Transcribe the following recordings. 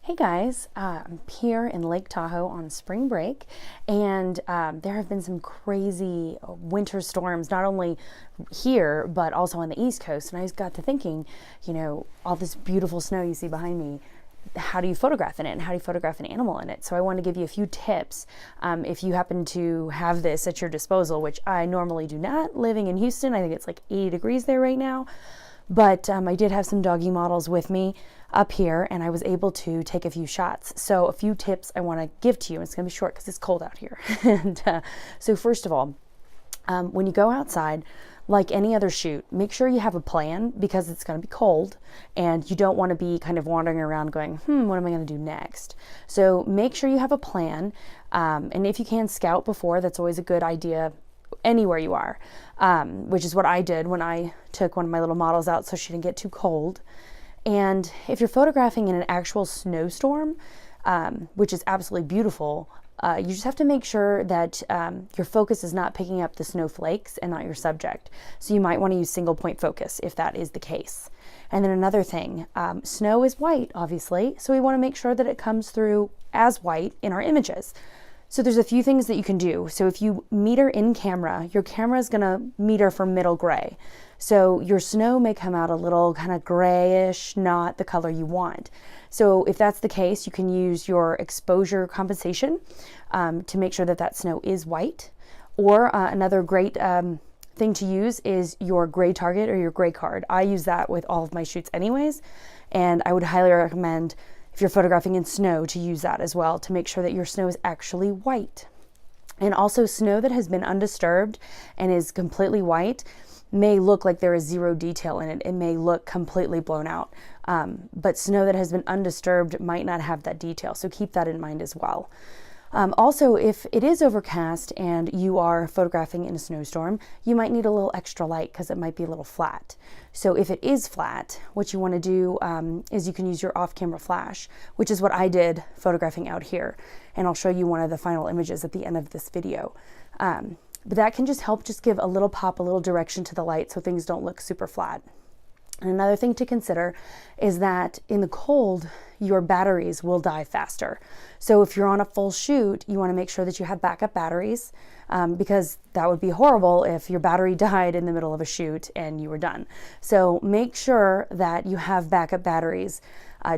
Hey guys, I'm here in Lake Tahoe on spring break, and there have been some crazy winter storms, not only here, but also on the East Coast. And I just got to thinking, all this beautiful snow you see behind me, how do you photograph in it, and how do you photograph an animal in it? So I want to give you a few tips if you happen to have this at your disposal, which I normally do not, living in Houston. I think it's like 80 degrees there right now. But I did have some doggy models with me up here, and I was able to take a few shots. So a few tips I want to give to you. It's going to be short because it's cold out here. And so first of all, when you go outside, like any other shoot, make sure you have a plan because it's going to be cold and you don't want to be kind of wandering around going, what am I going to do next? So make sure you have a plan. And if you can scout before, that's always a good idea anywhere you are, which is what I did when I took one of my little models out so she didn't get too cold. And if you're photographing in an actual snowstorm, which is absolutely beautiful, you just have to make sure that your focus is not picking up the snowflakes and not your subject. So you might want to use single point focus if that is the case. And then another thing, snow is white, obviously, so we want to make sure that it comes through as white in our images. So there's a few things that you can do. So if you meter in camera, your camera is going to meter for middle gray. So your snow may come out a little kind of grayish, not the color you want. So if that's the case, you can use your exposure compensation to make sure that that snow is white. Or another great thing to use is your gray target or your gray card. I use that with all of my shoots anyways, and I would highly recommend if you're photographing in snow to use that as well to make sure that your snow is actually white. And also snow that has been undisturbed and is completely white may look like there is zero detail in it. It may look completely blown out. But snow that has been undisturbed might not have that detail. So keep that in mind as well. Also, if it is overcast and you are photographing in a snowstorm, you might need a little extra light because it might be a little flat. So if it is flat, what you want to do is you can use your off-camera flash, which is what I did photographing out here. And I'll show you one of the final images at the end of this video. But that can just help just give a little pop, a little direction to the light so things don't look super flat. And another thing to consider is that in the cold, your batteries will die faster. So if you're on a full shoot, you want to make sure that you have backup batteries because that would be horrible if your battery died in the middle of a shoot and you were done. So make sure that you have backup batteries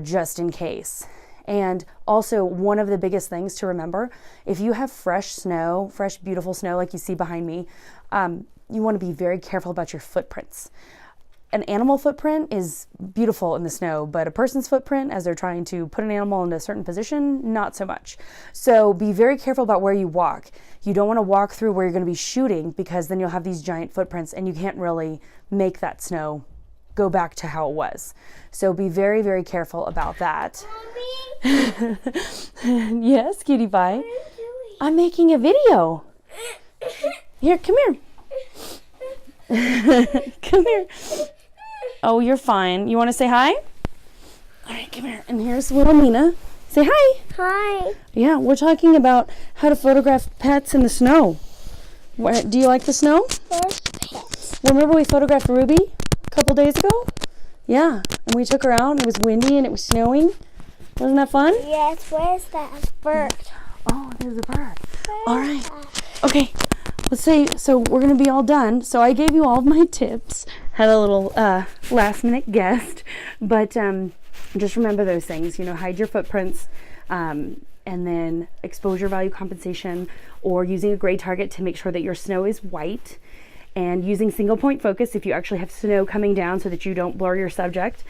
just in case. And also one of the biggest things to remember, if you have fresh snow, fresh beautiful snow like you see behind me, you want to be very careful about your footprints. An animal footprint is beautiful in the snow, but a person's footprint as they're trying to put an animal into a certain position, not so much. So be very careful about where you walk. You don't want to walk through where you're going to be shooting because then you'll have these giant footprints and you can't really make that snow go back to how it was. So be very, very careful about that. Mommy? Yes, cutie pie. What are you doing? I'm making a video. Here, come here. Come here. Oh, you're fine. You want to say hi? All right, come here. And here's little Mina. Say hi. Hi. Yeah, we're talking about how to photograph pets in the snow. Do you like the snow? Where's pets? Remember we photographed Ruby a couple days ago? Yeah, and we took her out and it was windy and it was snowing. Wasn't that fun? Yes, where's that bird? Oh, there's a bird. All right. Okay. Let's say, so we're going to be all done. So I gave you all of my tips, had a little last minute guest, but just remember those things, hide your footprints, and then exposure value compensation, or using a gray target to make sure that your snow is white, and using single point focus if you actually have snow coming down so that you don't blur your subject.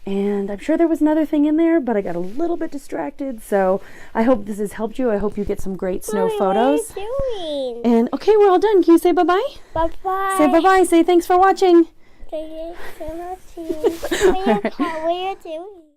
And I'm sure there was another thing in there, but I got a little bit distracted. So I hope this has helped you. I hope you get some great snow photos. What are you doing? And okay, we're all done. Can you say bye-bye? Bye-bye. Say bye-bye. Say thanks for watching. Thank you for watching. What are you doing?